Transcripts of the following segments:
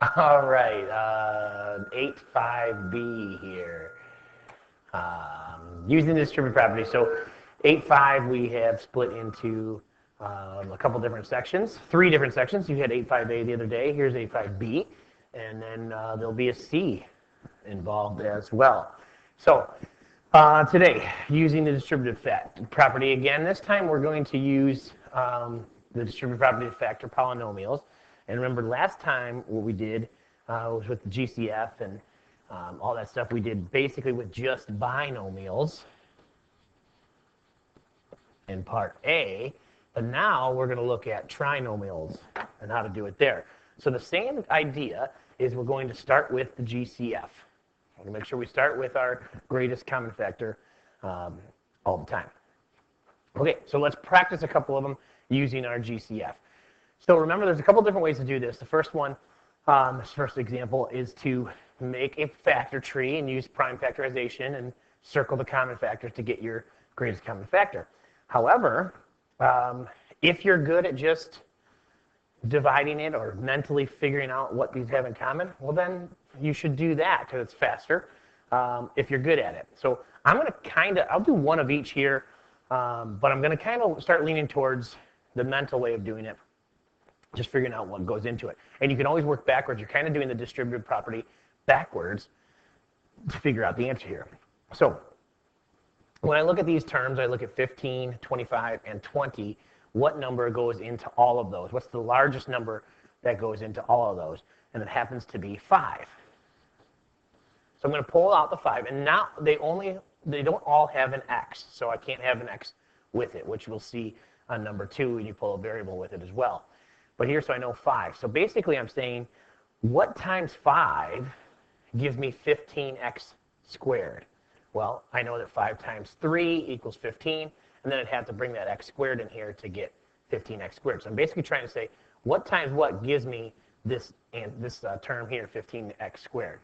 All right, 8.5b here. Using the distributive property. So 8.5 we have split into a couple different sections, 3 different sections. You had 8.5a the other day. Here's 8.5b. And then there'll be a c involved as well. So today, using the distributive property again, this time we're going to use the distributive property to factor polynomials. And remember, last time what we did was with the GCF and all that stuff we did basically with just binomials in part A. But now we're going to look at trinomials and how to do it there. So the same idea is we're going to start with the GCF. We're going to make sure we start with our greatest common factor all the time. Okay, so let's practice a couple of them using our GCF. So remember, there's a couple different ways to do this. The first one, this first example, is to make a factor tree and use prime factorization and circle the common factors to get your greatest common factor. However, if you're good at just dividing it or mentally figuring out what these have in common, well then you should do that because it's faster if you're good at it. So I'm going to I'll do one of each here, but I'm going to kind of start leaning towards the mental way of doing it, just figuring out what goes into it. And you can always work backwards. You're kind of doing the distributive property backwards to figure out the answer here. So when I look at these terms, I look at 15, 25, and 20. What number goes into all of those? What's the largest number that goes into all of those? And it happens to be 5. So I'm going to pull out the 5. And now they don't all have an x. So I can't have an x with it, which we'll see on number 2, and you pull a variable with it as well. But here, so I know 5. So basically I'm saying, what times 5 gives me 15x squared? Well, I know that 5 times 3 equals 15, and then I'd have to bring that x squared in here to get 15x squared. So I'm basically trying to say, what times what gives me this term here, 15x squared?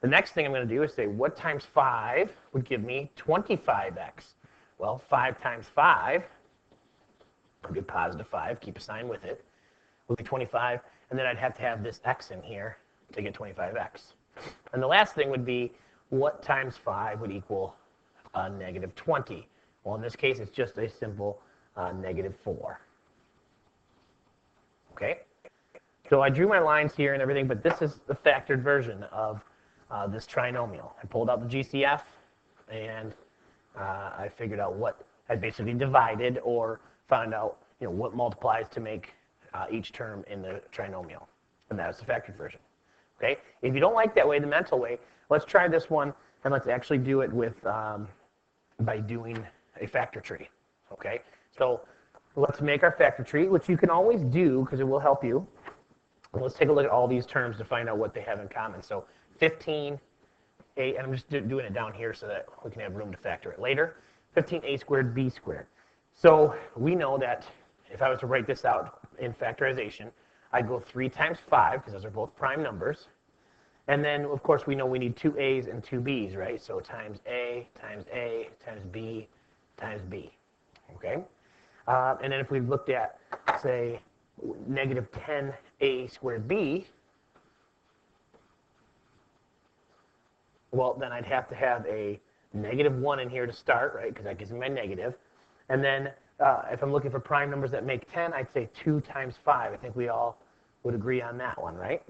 The next thing I'm going to do is say, what times 5 would give me 25x? Well, 5 times 5, I'll do positive 5, keep a sign with it, would be 25, and then I'd have to have this x in here to get 25x. And the last thing would be, what times 5 would equal negative 20? Well, in this case, it's just a simple negative 4. Okay? So I drew my lines here and everything, but this is the factored version of this trinomial. I pulled out the GCF, and I figured out what I basically divided or found out what multiplies to make each term in the trinomial. And that's the factored version. Okay? If you don't like that way, the mental way, let's try this one, and let's actually do it with by doing a factor tree. Okay? So let's make our factor tree, which you can always do because it will help you. And let's take a look at all these terms to find out what they have in common. So 15, and I'm just doing it down here so that we can have room to factor it later. 15a squared b squared. So we know that if I was to write this out in factorization, I'd go 3 times 5, because those are both prime numbers. And then, of course, we know we need 2 a's and 2 b's, right? So times a times b times b. Okay? And then if we looked at, say, negative 10a squared b, well, then I'd have to have a negative 1 in here to start, right? Because that gives me my negative. And then if I'm looking for prime numbers that make 10, I'd say 2 times 5. I think we all would agree on that one, right?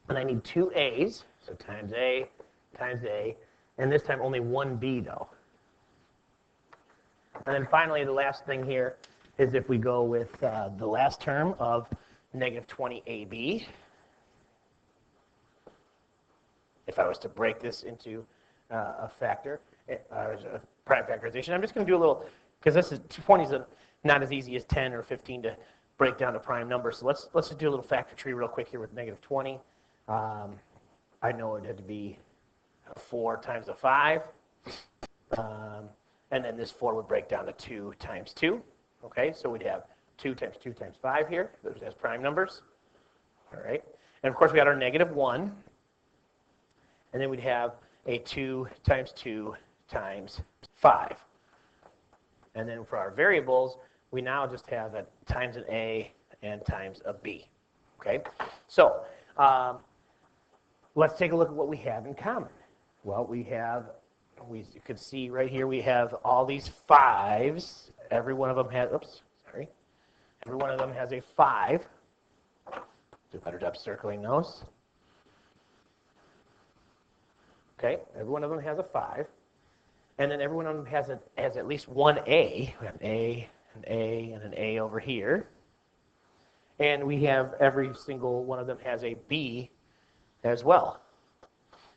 And I need 2 a's, so times a, and this time only 1 b, though. And then finally, the last thing here is if we go with the last term of negative 20ab. If I was to break this into a factor, a prime factorization, I'm just going to do a little, because this is 20 is not as easy as 10 or 15 to break down to prime numbers. So let's just do a little factor tree real quick here with negative 20. I know it had to be 4 times a 5. And then this 4 would break down to 2 times 2. Okay, so we'd have 2 times 2 times 5 here. Those as prime numbers. All right. And of course, we got our negative 1. And then we'd have a 2 times 2 times 5. And then for our variables, we now just have a times an a and times a b. Okay? So Let's take a look at what we have in common. Well, you could see right here we have all these 5s. Every one of them has, every one of them has a 5. Do a better job circling those. Okay, every one of them has a 5. And then every one of them has at least one A. We have an A, an A, and an A over here. And we have every single one of them has a B as well.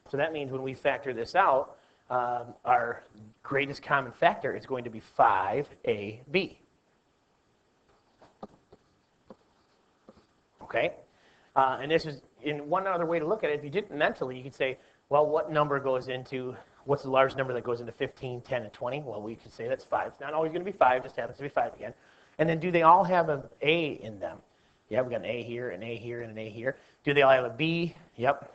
So that means when we factor this out, our greatest common factor is going to be 5AB. Okay? And this is, in one other way to look at it, if you did it mentally, you could say, well, what number goes into, what's the large number that goes into 15, 10, and 20? Well, we could say that's 5. It's not always going to be 5, just happens to be 5 again. And then do they all have an A in them? Yeah, we've got an A here, an A here, and an A here. Do they all have a B? Yep.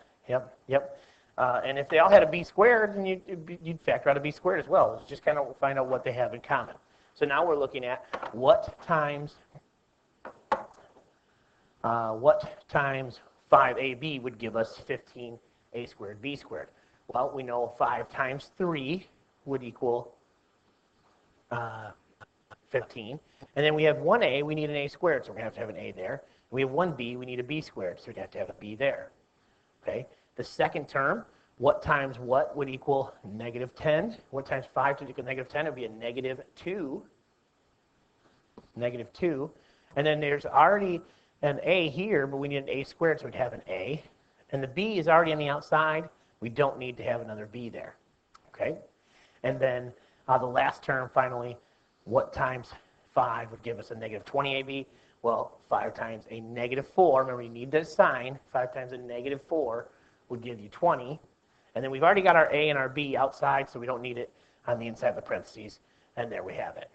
And if they all had a B squared, then you'd factor out a B squared as well. Just kind of find out what they have in common. So now we're looking at what times 5AB would give us 15A squared B squared. Well, we know 5 times 3 would equal 15. And then we have 1A, we need an A squared, so we're going to have an A there. We have 1B, we need a B squared, so we'd have to have a B there. Okay. The second term, what times what would equal negative 10? What times 5 to equal negative 10? It would be a negative 2. Negative 2. And then there's already an A here, but we need an A squared, so we'd have an A. And the B is already on the outside. We don't need to have another B there. Okay? And then the last term, finally, what times 5 would give us a negative 20AB? Well, 5 times a negative 4, remember you need this sign, 5 times a negative 4 would give you 20. And then we've already got our A and our B outside, so we don't need it on the inside of the parentheses. And there we have it.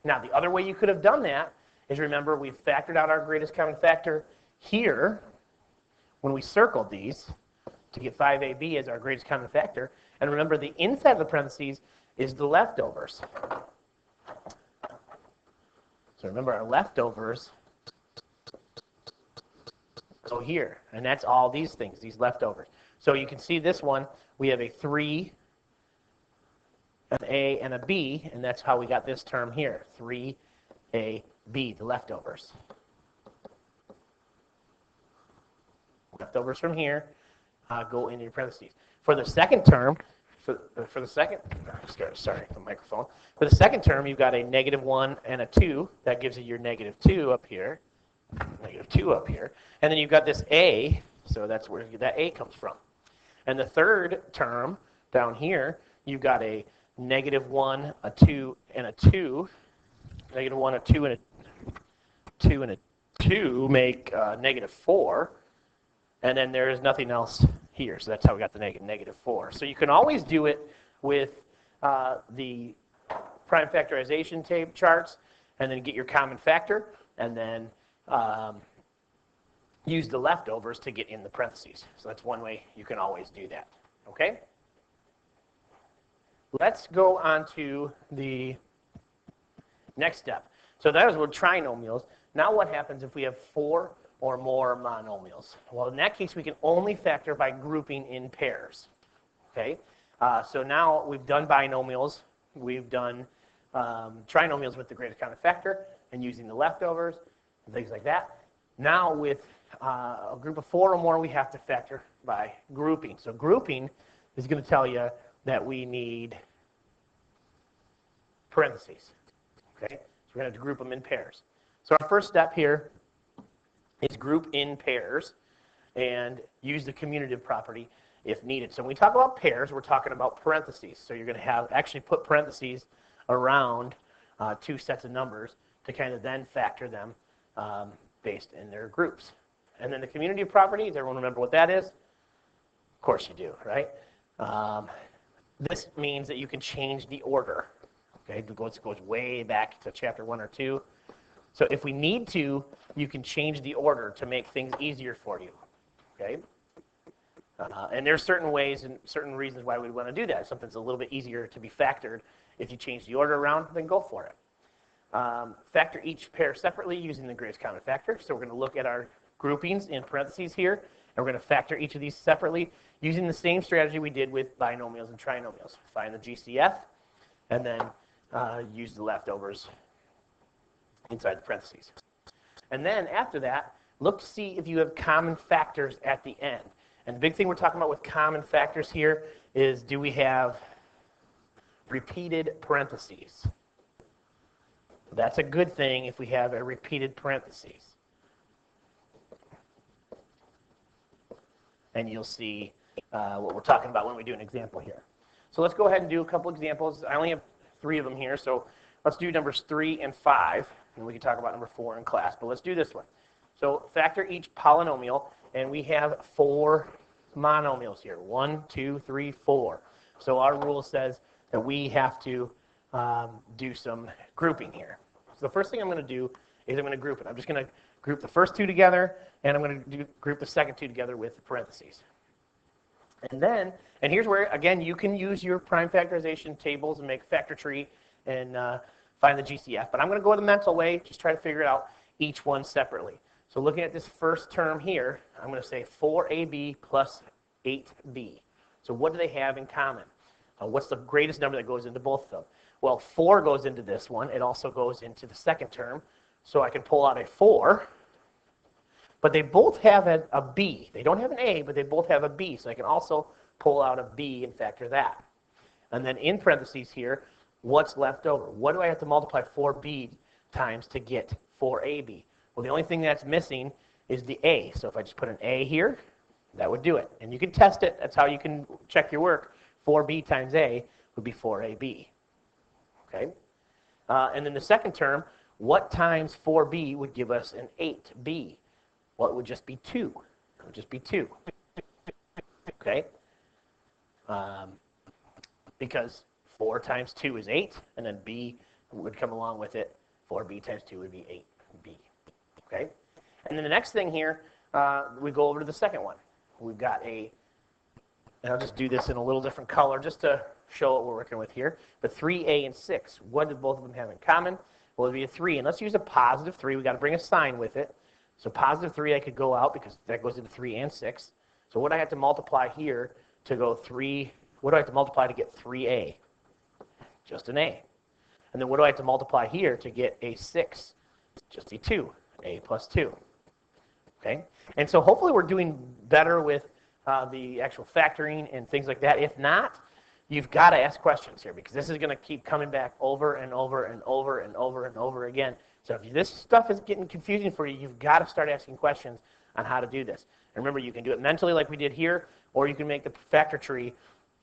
Now, the other way you could have done that is, remember, we've factored out our greatest common factor here when we circled these to get 5AB as our greatest common factor. And remember, the inside of the parentheses is the leftovers. So remember, our leftovers go here, and that's all these things, these leftovers. So you can see this one, we have a 3, an A, and a B, and that's how we got this term here, 3A, B, the leftovers. Leftovers from here go into your parentheses. For the second term, for the second term, you've got a negative 1 and a 2. That gives you your negative 2 up here. Negative 2 up here. And then you've got this A, so that's where that A comes from. And the third term down here, you've got a negative 1, a 2, and a 2. Negative 1, a 2, and a 2, and a 2 make negative 4. And then there is nothing else here. So that's how we got the negative 4. So you can always do it with the prime factorization tape charts and then get your common factor and then use the leftovers to get in the parentheses. So that's one way you can always do that. Okay? Let's go on to the next step. So that is with trinomials. Now what happens if we have 4 or more monomials? Well, in that case, we can only factor by grouping in pairs. Okay? So now we've done binomials. We've done trinomials with the greatest common factor and using the leftovers and things like that. Now with a group of 4 or more, we have to factor by grouping. So grouping is going to tell you that we need parentheses. Okay? So we're going to group them in pairs. So our first step here is group in pairs and use the commutative property if needed. So when we talk about pairs, we're talking about parentheses. So you're going to actually put parentheses around 2 sets of numbers to kind of then factor them based in their groups. And then the commutative property, does everyone remember what that is? Of course you do, right? This means that you can change the order. Okay, it goes way back to chapter 1 or 2. So if we need to, you can change the order to make things easier for you. Okay? And there's certain ways and certain reasons why we want to do that. If something's a little bit easier to be factored, if you change the order around, then go for it. Factor each pair separately using the greatest common factor. So we're going to look at our groupings in parentheses here, And we're going to factor each of these separately using the same strategy we did with binomials and trinomials. Find the GCF, and then use the leftovers inside the parentheses. And then after that, look to see if you have common factors at the end. And the big thing we're talking about with common factors here is, do we have repeated parentheses? That's a good thing if we have a repeated parentheses. And you'll see what we're talking about when we do an example here. So let's go ahead and do a couple examples. I only have 3 of them here, so let's do numbers 3 and 5, and we can talk about number 4 in class. But let's do this one. So factor each polynomial, and we have 4 monomials here. 1, 2, 3, 4. So our rule says that we have to do some grouping here. So the first thing I'm going to do is I'm going to group it. I'm just going to group the first 2 together, and I'm going to group the second 2 together with parentheses. And here's where, again, you can use your prime factorization tables and make a factor tree and find the GCF. But I'm going to go the mental way, just try to figure it out each one separately. So looking at this first term here, I'm going to say 4ab plus 8b. So what do they have in common? What's the greatest number that goes into both of them? Well, 4 goes into this one. It also goes into the second term. So I can pull out a 4. But they both have a b. They don't have an a, but they both have a b. So I can also pull out a b and factor that. And then in parentheses here, what's left over? What do I have to multiply 4b times to get 4ab? Well, the only thing that's missing is the a. So if I just put an a here, that would do it. And you can test it. That's how you can check your work. 4b times a would be 4ab. Okay? And then the second term, what times 4b would give us an 8b? Well, it would just be 2. It would just be 2. Okay? Because 4 times 2 is 8, and then b would come along with it. 4b times 2 would be 8b. Okay? And then the next thing here, we go over to the second one. We've got and I'll just do this in a little different color just to show what we're working with here. But 3a and 6, what do both of them have in common? Well, it would be a 3. And let's use a positive 3. We've got to bring a sign with it. So positive 3 I could go out because that goes into 3 and 6. So what do I have to multiply here to go 3? What do I have to multiply to get 3a? Just an a. And then what do I have to multiply here to get a 6? Just a 2. A plus 2. Okay? And so hopefully we're doing better with the actual factoring and things like that. If not, you've got to ask questions here because this is going to keep coming back over and over and over and over and over again. So if this stuff is getting confusing for you, you've got to start asking questions on how to do this. And remember, you can do it mentally like we did here, or you can make the factor tree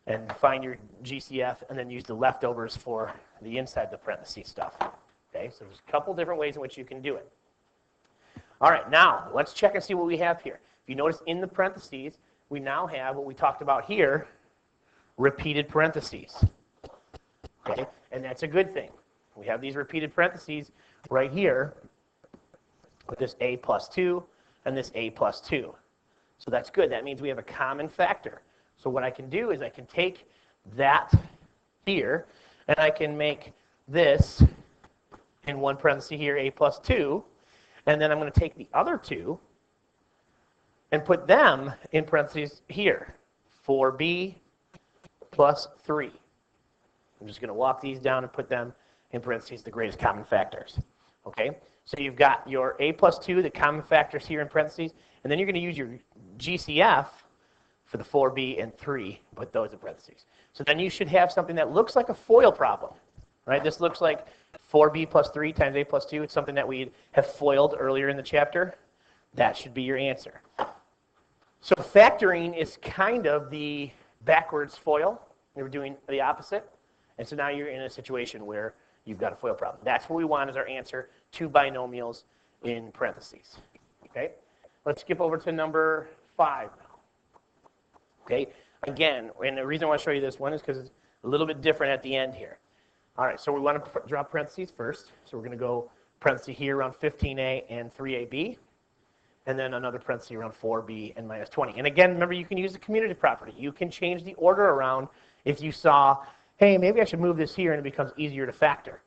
and find your GCF and then use the leftovers for the inside the parentheses stuff. Okay, so there's a couple different ways in which you can do it. All right, now let's check and see what we have here. If you notice in the parentheses, we now have what we talked about here, repeated parentheses. Okay, and that's a good thing. We have these repeated parentheses right here with this a plus 2 and this a plus 2. So that's good. That means we have a common factor. So what I can do is I can take that here and I can make this in one parenthesis here, a plus 2, and then I'm going to take the other 2 and put them in parentheses here, 4b plus 3. I'm just going to walk these down and put them in parentheses, the greatest common factors. Okay, so you've got your a plus 2, the common factors here in parentheses, and then you're going to use your GCF for the 4b and 3, put those in parentheses. So then you should have something that looks like a FOIL problem, right? This looks like 4b plus 3 times a plus 2. It's something that we have FOILed earlier in the chapter. That should be your answer. So factoring is kind of the backwards FOIL. We're doing the opposite. And so now you're in a situation where you've got a FOIL problem. That's what we want as our answer to binomials in parentheses. Okay? Let's skip over to number 5 now. Okay? Again, and the reason I want to show you this one is because it's a little bit different at the end here. All right, so we want to draw parentheses first. So we're going to go parenthesis here around 15a and 3ab. And then another parenthesis around 4b and minus 20. And again, remember, you can use the commutative property. You can change the order around if you saw, hey, maybe I should move this here and it becomes easier to factor.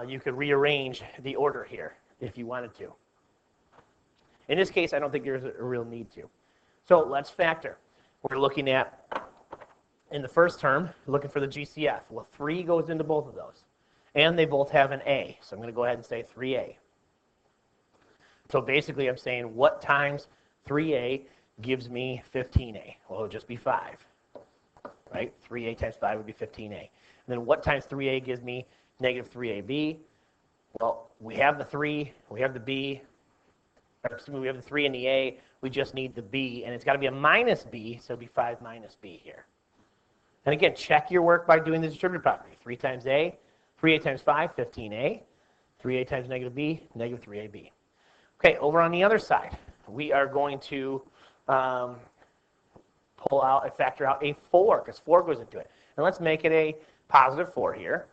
You could rearrange the order here if you wanted to. In this case, I don't think there's a real need to. So let's factor. We're looking at, in the first term, looking for the GCF. Well, 3 goes into both of those. And they both have an A. So I'm going to go ahead and say 3A. So basically I'm saying what times 3A gives me 15A? Well, it would just be 5. Right? 3A times 5 would be 15A. And then what times 3A gives me negative 3AB? Well, we have the 3, we have the B, or excuse me, we have the 3 and the A. We just need the B, and it's got to be a minus B, so it'll be 5 minus B here. And again, check your work by doing the distributive property. 3 times A, 3A times 5, 15A. 3A times negative B, negative 3AB. Okay, over on the other side, we are going to pull out and factor out a 4, because 4 goes into it. And let's make it a positive 4 here.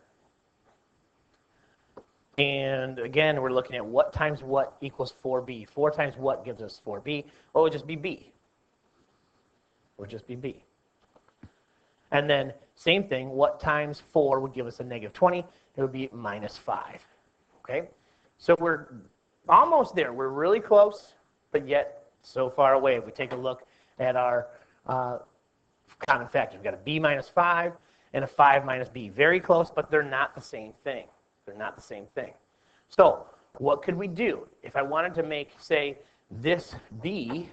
And again, we're looking at what times what equals 4b. 4 times what gives us 4b? Well, it would just be b. It would just be b. And then same thing, what times 4 would give us a negative 20? It would be minus 5. Okay? So we're almost there. We're really close, but yet so far away. If we take a look at our common factors, we've got a b minus 5 and a 5 minus b. Very close, but they're not the same thing. They're not the same thing. So what could we do? If I wanted to make, say, this b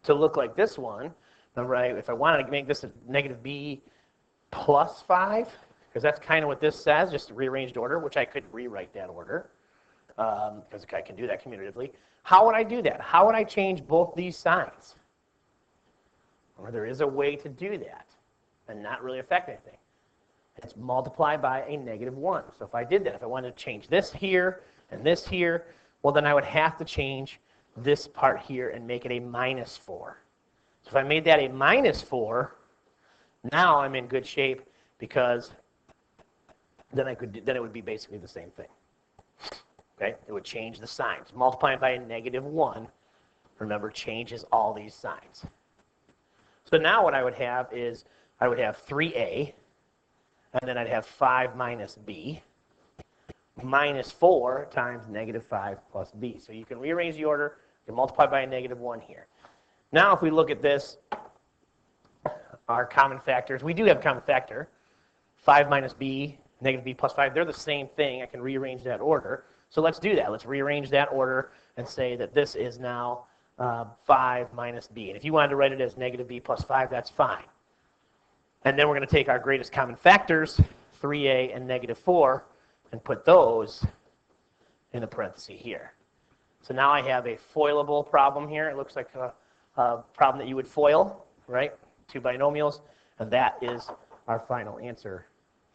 to look like this one, right? If I wanted to make this a negative b plus 5, because that's kind of what this says, just a rearranged order, which I could rewrite that order, because I can do that commutatively. How would I do that? How would I change both these signs? Or there is a way to do that and not really affect anything. It's multiplied by a negative 1. So if I did that, if I wanted to change this here and this here, well, then I would have to change this part here and make it a minus 4. So if I made that a minus 4, now I'm in good shape, because then it would be basically the same thing. Okay? It would change the signs. Multiplying by a negative 1, remember, changes all these signs. So now what I would have is I would have 3a, and then I'd have 5 minus b, minus 4 times negative 5 plus b. So you can rearrange the order, you can multiply by a negative 1 here. Now if we look at this, our common factors, we do have a common factor. 5 minus b, negative b plus 5, they're the same thing. I can rearrange that order. So let's do that. Let's rearrange that order and say that this is now 5 minus b. And if you wanted to write it as negative b plus 5, that's fine. And then we're going to take our greatest common factors, 3a and negative 4, and put those in the parenthesis here. So now I have a foilable problem here. It looks like a problem that you would FOIL, right? 2 binomials. And that is our final answer,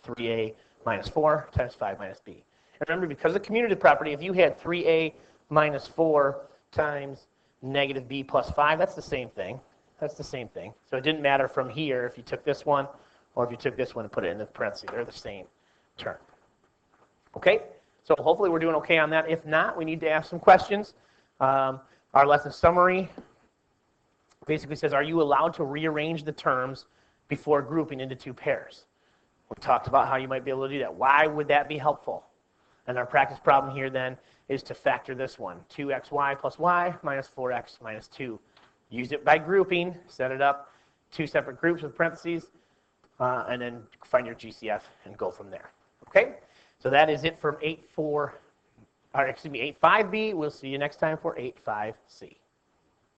3a minus 4 times 5 minus b. And remember, because of the commutative property, if you had 3a minus 4 times negative b plus 5, that's the same thing. That's the same thing. So it didn't matter from here if you took this one or if you took this one and put it in the parentheses. They're the same term. Okay? So hopefully we're doing okay on that. If not, we need to ask some questions. Our lesson summary basically says, are you allowed to rearrange the terms before grouping into 2 pairs? We talked about how you might be able to do that. Why would that be helpful? And our practice problem here then is to factor this one, 2xy plus y minus 4x minus 2. Use it by grouping, set it up 2 separate groups with parentheses, and then find your GCF and go from there. Okay? So that is it from 8.5b. We'll see you next time for 8.5c.